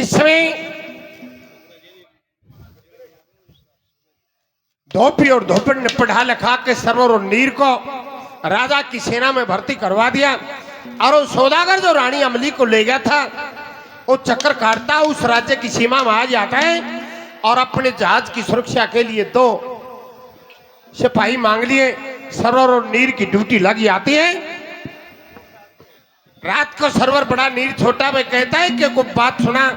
इस समय धोपी और धोपड़ ने पढ़ा लिखा के सरवर और नीर को राजा की सेना में भर्ती करवा दिया और वो सौदागर जो रानी अमली को ले गया था वो चक्कर काटता उस राज्य की सीमा में आ जाता है और अपने जहाज की सुरक्षा के लिए दो सिपाही मांग लिए। सरवर और नीर की ड्यूटी लगी आती है। रात को सरवर बड़ा नीर छोटा में कहता है कि कोई बात सुना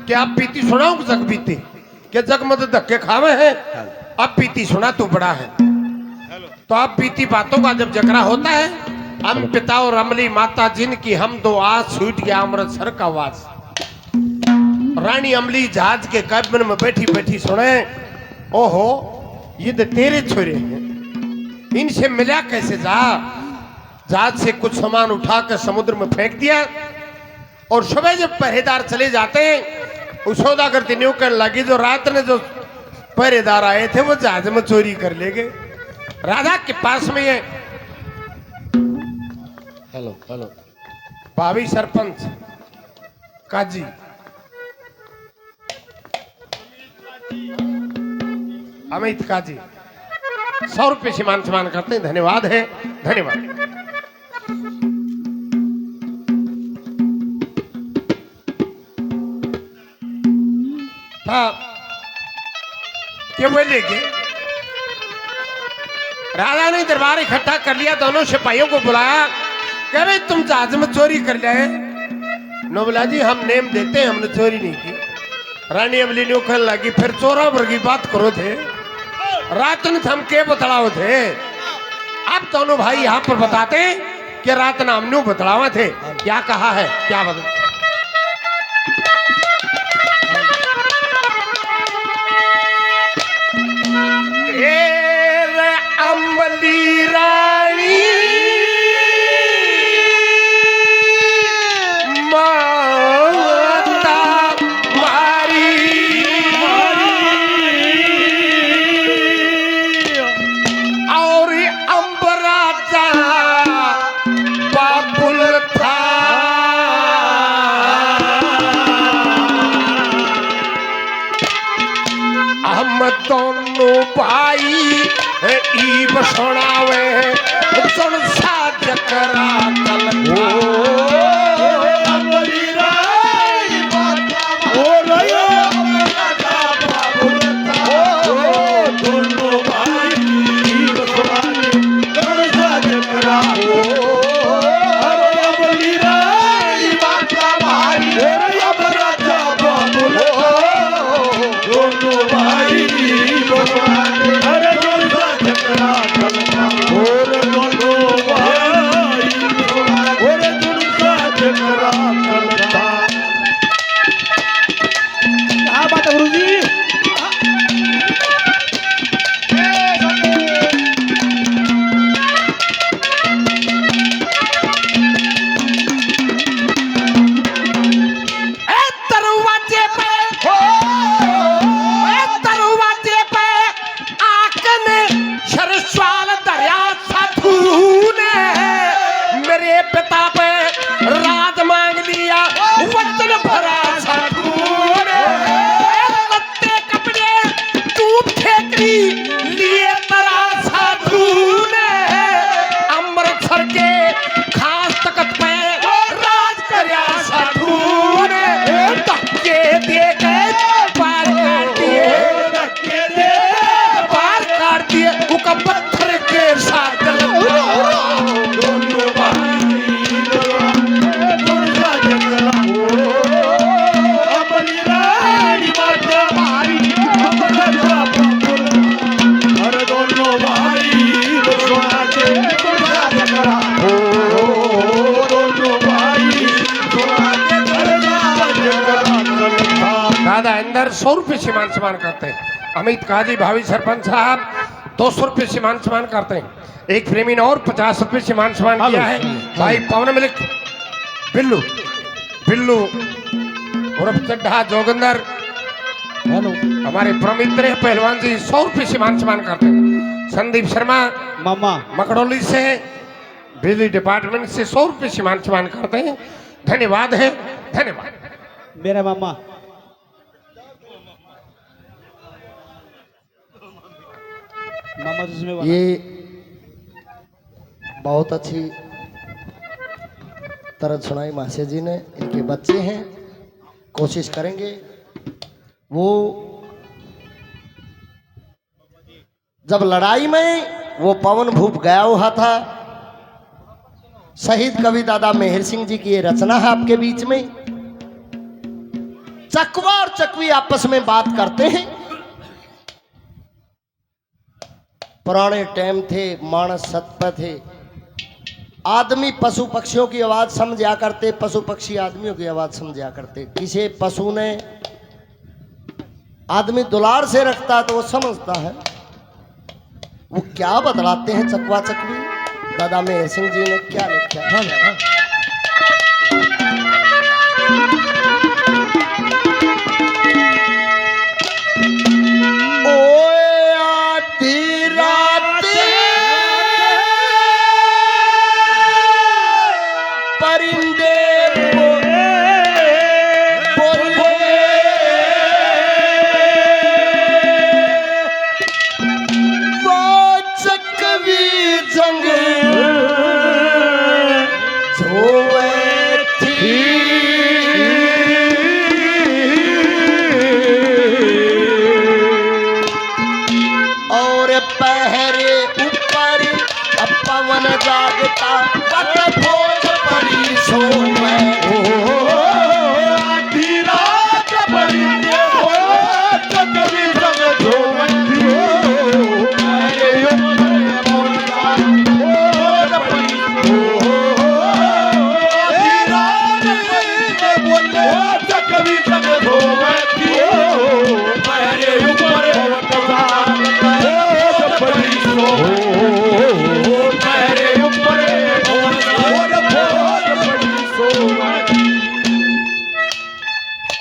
कि आप पीती सुनाओ जग बीती कि जग मत धक्के खावे हैं अब पीती सुना तू बड़ा है। तो अब बीती बातों का जब जकरा होता है हम पिता और अमली माता जिनकी हम दो आज छूट गया अमृतसर का वास। रानी अमली जहाज के कैबिन में बैठी बैठी सुने ओहो ये तो तेरे छोरे हैं इनसे मिला कैसे जा। जहाज से कुछ सामान उठा कर समुद्र में फेंक दिया और सुबह जब पहरेदार चले जाते हैं उस सौदागर न्यू करने लगी जो रात ने जो पहरेदार आए थे वो जहाज में चोरी कर ले गए। राजा के पास में ये हेलो हेलो भाभी सरपंच काजी अमित काजी 100 रुपये सीमान सम्मान करते हैं। धन्यवाद है धन्यवाद। क्या बोलेंगे राजा ने दरबार इकट्ठा कर लिया दोनों सिपाहियों को बुलाया कह भाई तुम जहाज में चोरी कर लिया है। नोबला जी हम नेम देते हैं हमने चोरी नहीं की। रानी अमली ने कहने लगी फिर चोरा वर्गी बात करो थे रात ने हम के बतलाओ थे। अब दोनों भाई यहाँ पर बताते कि रात ने हमने बतलावा थे क्या कहा है क्या बता। अमली रानी माता मारी और अम्बराजा बाबुल था। हम दोनों भाई ईब सुनावे सुन साज करा अंदर 100 रुपये सीमान सम्मान करते हैं। अमित काजी भावी सरपंच साहब 200 रुपये सीमान सम्मान करते हैं। एक प्रेमी ने और 50 रुपये सीमान सम्मान किया है। भाई पवन मलिक बिल्लू बिल्लू उर्फ चड्ढा जोगिंदर हमारे प्रमित्र पहलवान जी 100 रुपये सीमान सम्मान करते हैं। संदीप शर्मा मामा मकड़ोली से बिजली डिपार्टमेंट से 100 रुपये सीमान सम्मान करते हैं। धन्यवाद है धन्यवाद। मेरा मामा ये बहुत अच्छी तरह सुनाई मासे जी ने। इनके बच्चे हैं, कोशिश करेंगे वो जब लड़ाई में वो पवन भूप गया हुआ था। शहीद कवि दादा मेहर सिंह जी की ये रचना है आपके बीच में। चकवा और चकवी आपस में बात करते हैं। पुराने टाइम थे, मानस सत्य थे। आदमी पशु पक्षियों की आवाज समझा करते, पशु पक्षी आदमियों की आवाज समझा करते। किसी पशु ने आदमी दुलार से रखता है तो वो समझता है। वो क्या बतलाते हैं चकवा चकवी, दादा मेहर सिंह जी ने क्या लिखा है।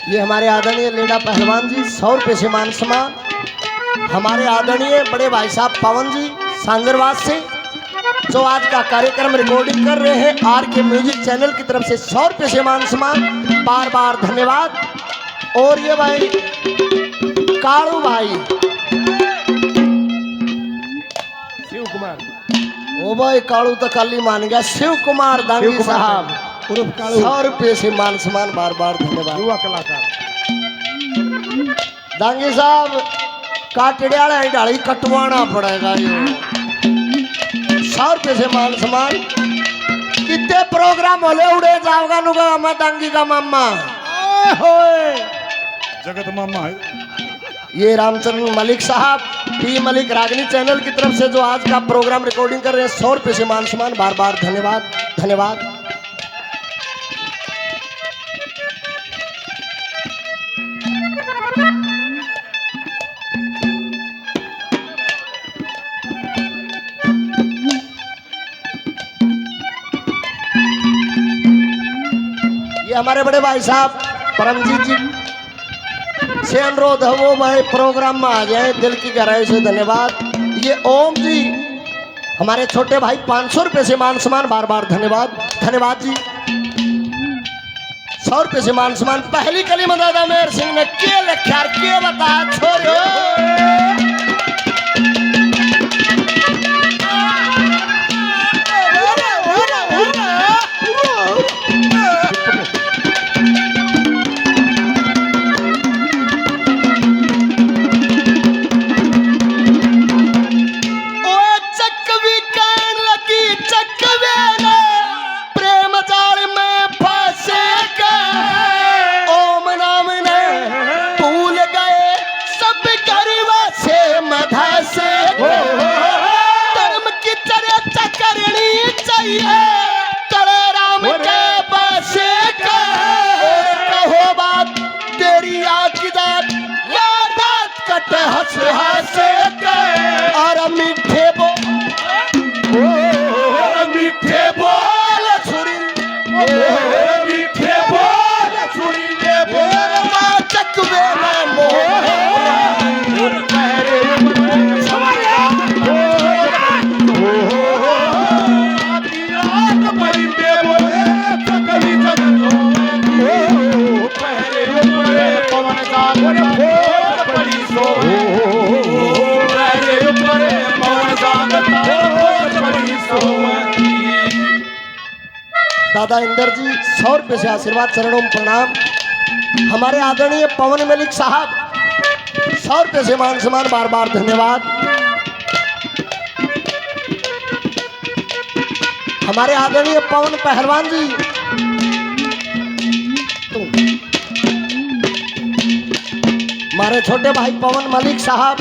ये हमारे आदरणीय लेडा पहलवान जी 100 रुपये से मान सम्मान। हमारे आदरणीय बड़े भाई साहब पवन जी सांगरवाद से जो आज का कार्यक्रम रिकॉर्डिंग कर रहे हैं, आर के म्यूजिक चैनल की तरफ से 100 रुपये से मान सम्मान, बार बार धन्यवाद। और ये भाई कालू भाई शिव कुमार, ओ भाई कालू तो काली मान गया। शिव कुमार दांगी साहब 100 रुपये से मान सम्मान, बार बार धन्यवाद। युवा कलाकार दांगी साहब काटड़ियाला डाली कटवाना पड़ेगा। ये 100 रुपये से मान सम्मान। कितने प्रोग्राम होले उड़े जाओगा नुगा मैं दांगी का मामा जगत मामा है। ये रामचंद्र मलिक साहब पी मलिक रागनी चैनल की तरफ से जो आज का प्रोग्राम रिकॉर्डिंग कर रहे हैं, 100 रुपये से मान सम्मान, बार बार धन्यवाद धन्यवाद। ये हमारे बड़े भाई साहब परमजीत जी से अनुरोध है वो भाई प्रोग्राम में आ जाए, दिल की गहराई से धन्यवाद। ये ओम जी हमारे छोटे भाई 500 रुपये से मान सम्मान, बार बार धन्यवाद धन्यवाद जी। 100 रुपये से मान सम्मान। पहली कली में दादा मेहर सिंह ने के लिखा के बता छोड़ो। और मीठे मीठे बोल छुरी, मीठे बोल छुरी ने बोल चकवे ना पवन दादा इंदर जी 100 रुपये से आशीर्वाद, चरणों में प्रणाम। हमारे आदरणीय पवन मलिक साहब 100 रुपये से मान सम्मान, बार बार धन्यवाद। हमारे आदरणीय पवन पहलवान जी हमारे छोटे भाई पवन मलिक साहब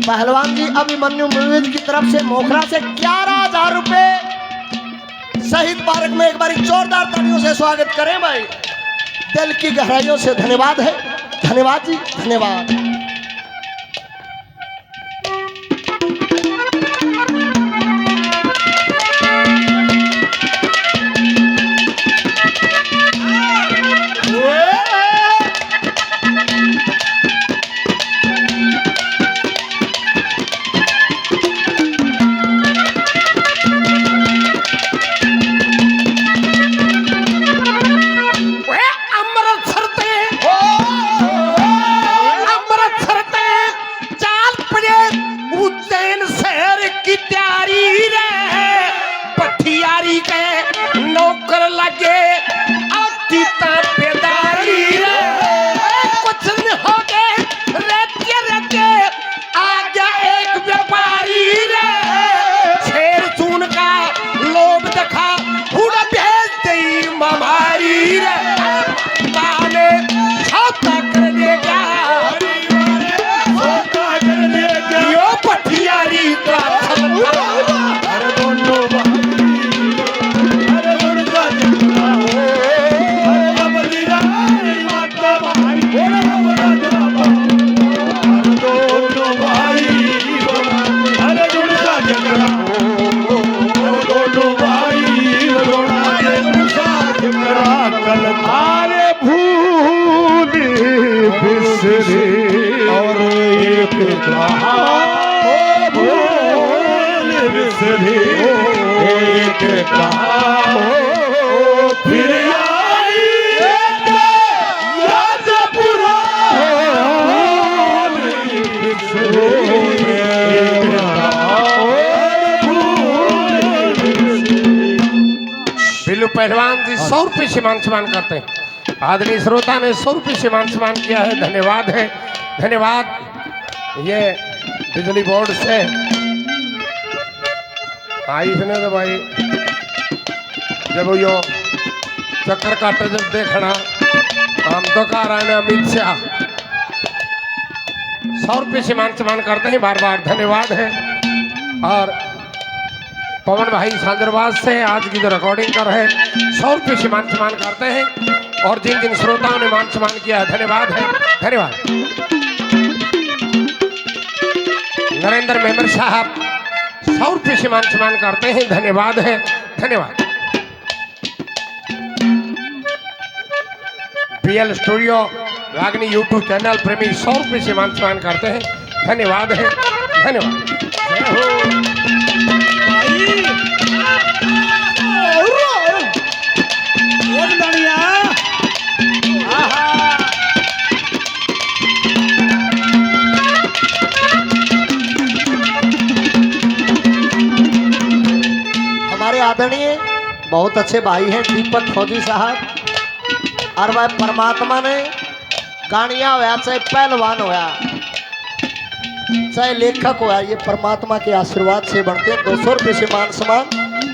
पहलवान जी अभिमन्यु म्यूजिक की तरफ से मोखरा से 11,000 रुपए शहीद पार्क में एक बार जोरदार तालियों से स्वागत करें भाई। दिल की गहराइयों से धन्यवाद है, धन्यवाद जी, धन्यवाद। बिल्लू पहलवान जी 100 रुपये से मान सम्मान करते हैं। आदरणीय श्रोता ने 100 रुपये से मान सम्मान किया है, धन्यवाद है, धन्यवाद। ये बिजली बोर्ड से आई सुने तो भाई जब यो चक्कर काटे जब देखना हम तो कह रहे हैं अमित शाह 100 रुपये से मान सम्मान करते हैं, बार बार धन्यवाद है। और पवन भाई सांजरवाज से आज की जो रिकॉर्डिंग कर रहे हैं 100 रुपये से मान सम्मान करते हैं। और जिन जिन श्रोताओं ने मान सम्मान किया है धन्यवाद है, धन्यवाद। नरेंद्र मेमर साहब 100 रुपये से मान सम्मान करते हैं, धन्यवाद है, धन्यवाद। बीएल स्टूडियो रागनी यूट्यूब चैनल प्रेमी 100 रुपये से मान सम्मान करते हैं, धन्यवाद है, धन्यवाद। हमारे आदरणीय बहुत अच्छे भाई हैं दीपक फौजी साहब, और वह परमात्मा ने गानिया होया चाहे पहलवान होया चाहे लेखक होया, ये परमात्मा के आशीर्वाद से बनते हैं। 200 रुपये से मान सम्मान,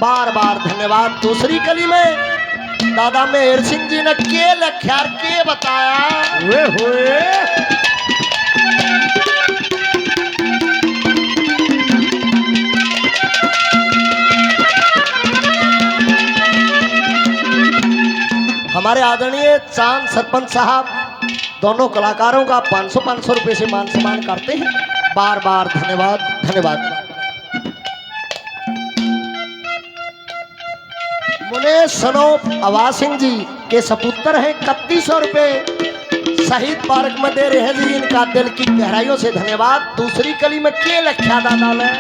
बार बार धन्यवाद। दूसरी कली में दादा मेहर सिंह जी ने के लख्यार के बताया हुए हमारे आदरणीय चांद सरपंच साहब दोनों कलाकारों का 500-500 रुपये से मान सम्मान करते हैं, बार बार धन्यवाद, धन्यवाद। मुने सनोप आवाज सिंह जी के सपुत्र हैं 3100 रुपये शहीद पार्क में दे रहे हैं जी, इनका दिल की गहराइयों से धन्यवाद। दूसरी कली में के लख्या दादा ने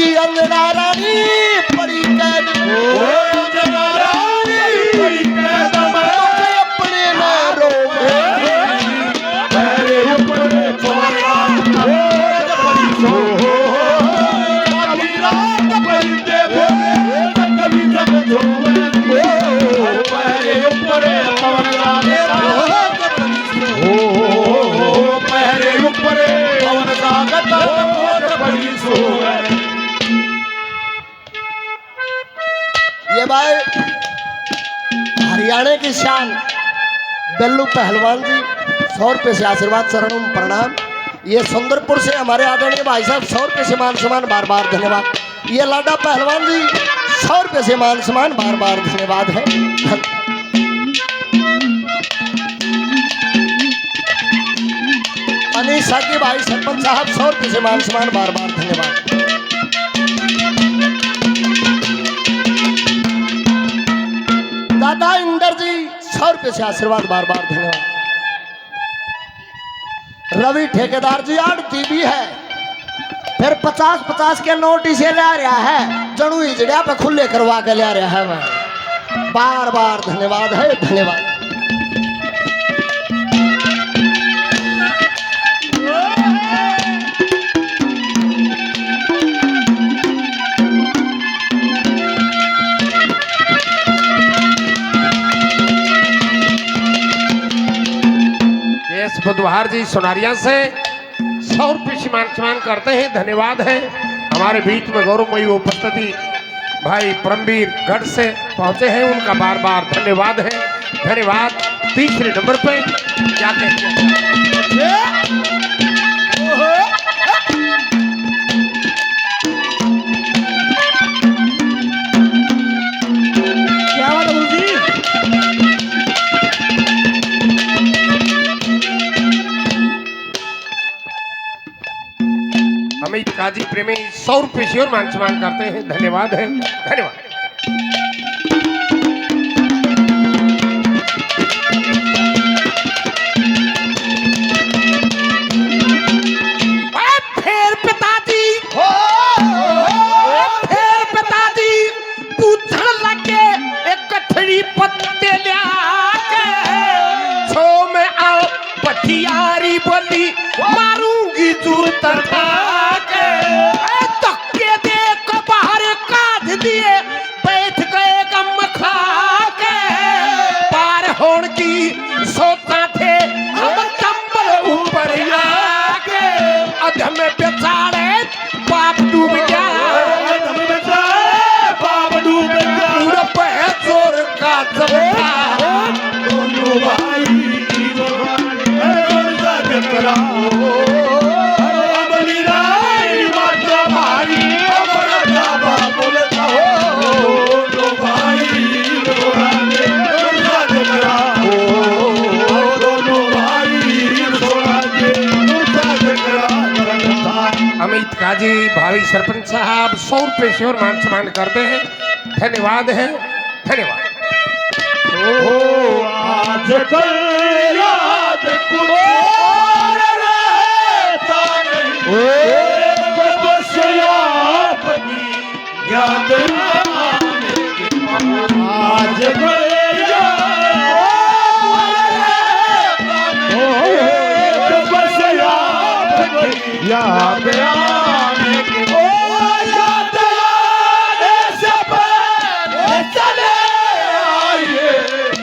की अंजना रानी पड़ी कैद अंजना रानी पड़ी कैद में अपने न रोवे पैरे ऊपर पवन पड़ी सो कभी रात परिंदे बोले कभी जग धोवे पैरे ऊपर पवन पैरे ऊपर पवन सागत पड़ी सो ये भाई हरियाणा की शान बेल्लू पहलवान जी 100 रुपये से आशीर्वाद चरणों में प्रणाम। ये सुंदरपुर से हमारे आदरणीय भाई साहब 100 रुपये से मान सम्मान बार बार धन्यवाद। ये लाडा पहलवान जी 100 रुपये से मान सम्मान बार बार धन्यवाद है। अनीस साकी भाई सरपंच साहब 100 रुपये से मान सम्मान बार बार धन्यवाद। दादा इंदर जी 100 रुपये से आशीर्वाद बार बार धन्यवाद। रवि ठेकेदार जी 8 टीवी है फिर 50-50 के नोट इसे ला रहा है जणू हिजड़िया पे खुले करवा के ला रहा है। वह बार बार धन्यवाद है धन्यवाद। बुधवार जी सोनारिया से 100 रुपये सम्मान करते हैं धन्यवाद है। हमारे बीच में गौरवमयी उपस्थिति भाई परमवीर गढ़ से पहुंचे हैं उनका बार बार धन्यवाद है धन्यवाद। तीसरे नंबर पे क्या कहते हैं अमित काजी प्रेमी 100 रुपये से और मान सम्मान करते हैं धन्यवाद है धन्यवाद। फिर पिताजी पूछने लगे एक कठड़ी पत्ते लिया के छो में आओ पथियारी बोली मारूंगी दूर तरफा बैठ गए गम खा के पार होने की सोता थे हम कंबल ऊपर आके अधम में बेचारे बाप डूब गया बाप डूब गया पूरा पैर जोर का जमता दोनों भाई अमित काजी भावी सरपंच साहब 100 रुपये से और मान सम्मान करते हैं धन्यवाद है धन्यवाद। आज कल याद कुछ और रहता नहीं बस आपकी याद आने के बाद आज कल याद आने के याद आने से पहले चले आइए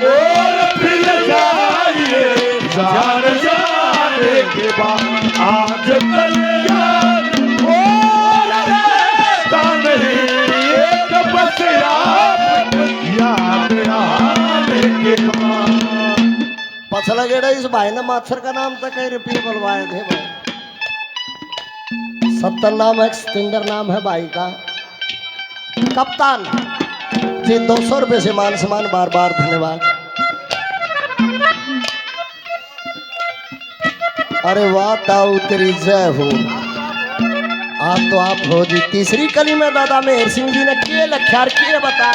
और फिर जाइए जान जाने के बाद आज कल याद और रहता नहीं एक बस याद आने के बाद। पछला गेड़ा इस भाई ने माछर का नाम तक कई रुपये बुलवाए थे भाई। 70 नाम है स्टिंगर नाम है भाई का। कप्तान जी 200 रुपये से मान सम्मान बार बार धन्यवाद। अरे वाह ताऊ तेरी जय हो। आप तो आप हो जी। तीसरी कली में दादा मेहर सिंह जी ने के लख्यार के बताया।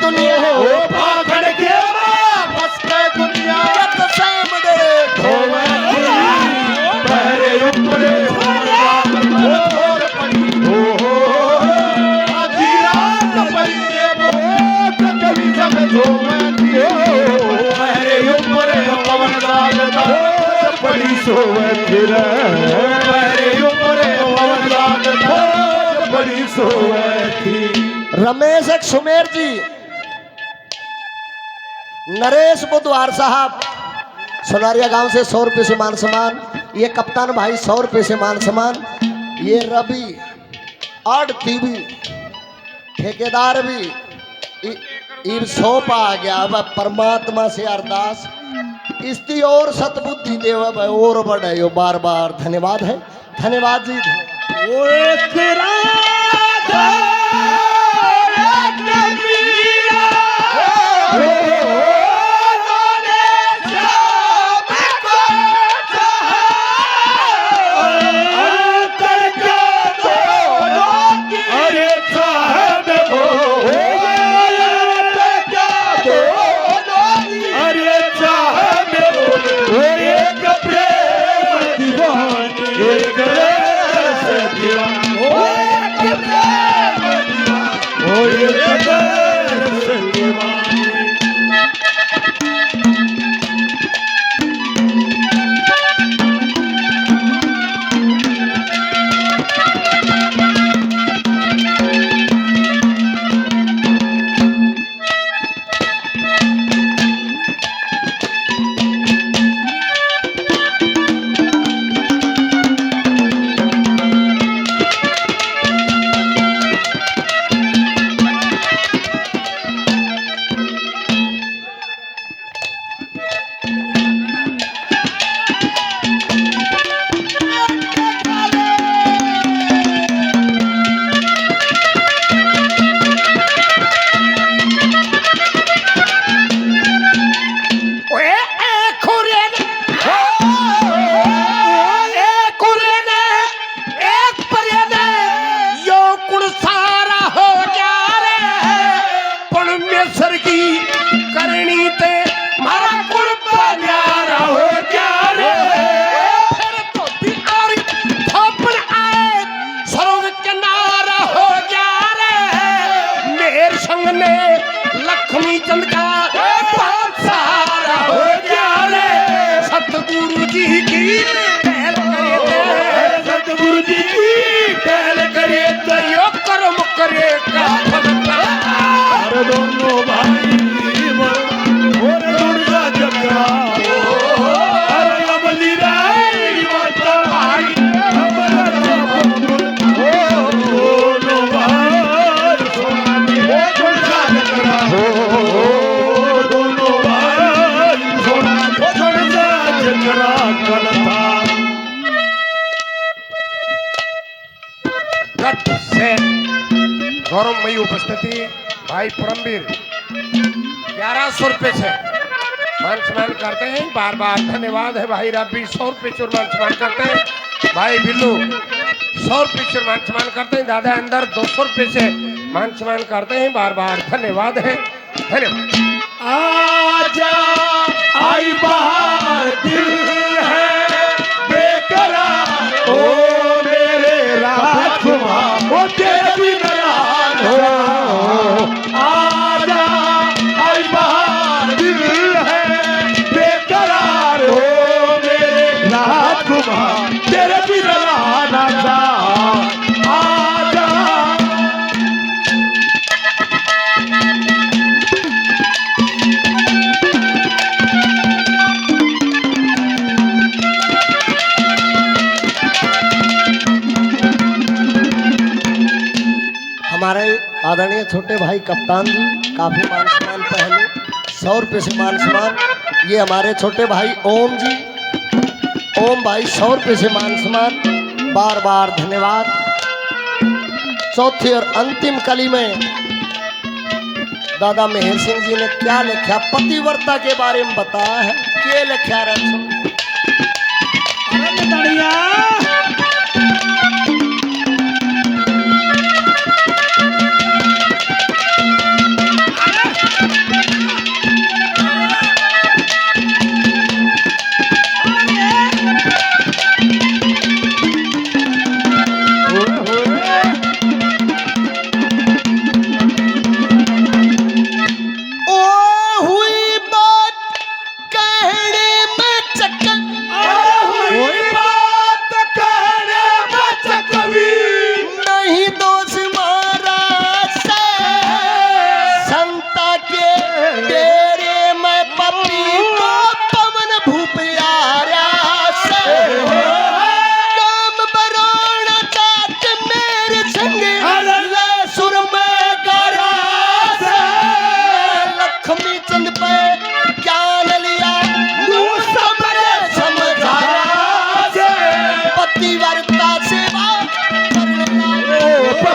दुनिया ओ भागड़ के वापस के दुनिया जग सैम दे होवे पहरे उपरे और पड़ी हो आधी रात पड़ी के बहुत कभी जग होवे पहरे उपरे पवन लागता पड़ी सोवे फिर पहरे उपरे पवन लागता बड़ी सोवे थी। रमेश एक सुमेर जी, नरेश बुधवार साहब सोनारिया गांव से 100 रुपये से मान सम्मान। ये कप्तान भाई 100 रुपये से मान सम्मान। ये रवि आड़ती भी ठेकेदार भी इब सौंपा आ गया। अब परमात्मा से अरदास इसकी और सतबुद्धि देव और बढ़े यो बार बार धन्यवाद है। धन्यवाद जी, धन्यवाद। वो एक राजा एक मीरा अरे साहब अरे साहब एक प्रेम दीवानी एक रस दीवानी ओ एक रस दीवानी। लक्ष्मी चंद का बहुत सहारा हो गया रे। सतगुरु जी की पहल करे थे, सतगुरु जी की पहल करे तो यो कर्म करे का फल का। और दोनों भाई और दुर्गा चक्रा अरे अमली राय माता भाई दोनों भाई दुर्गा चक्रा दोनों भाई दुर्गा चक्रा कलथा गट से गौरवमयी उपस्थिति भाई परमवीर 1100 रुपये से मान सम्मान करते हैं। बार बार धन्यवाद है भाई रवि 100 रुपये से मान सम्मान करते हैं। भाई बिल्लू 100 रुपये से मान सम्मान करते हैं। दादा अंदर 200 रुपये से मान सम्मान करते हैं। बार बार धन्यवाद है। धन्यवाद। आजा आई बाहर दिल है बेकरार ओ मेरे राजकुमार ओ तेरे बिना हो आजा आई बाहर दिल है बेकरार हो मेरे राजकुमार तेरे बिना ना जा आजा हमारे आदरणीय छोटे भाई कप्तान जी काफी मान सम्मान पहले 100 रुपये से मान सम्मान। ये हमारे छोटे भाई ओम जी, ओम भाई 100 रुपये से मान सम्मान। बार बार धन्यवाद। चौथी और अंतिम कली में दादा मेहर सिंह जी ने क्या लिखा, पतिव्रता के बारे में बताया है। क्या लिखा रहा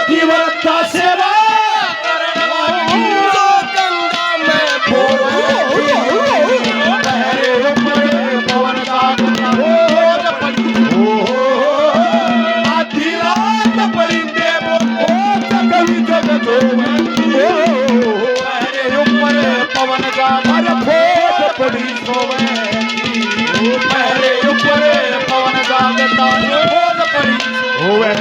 पतिव्रता सेवा करने वाली जो गंगा में पहरे ऊपर पवन जागता आधी रात परिंदे बोलते कभी जग पहरे ऊपर पवन जागता भोज पड़ी सोवे पहरे ऊपर पवन जागता भोज पड़ी सोवे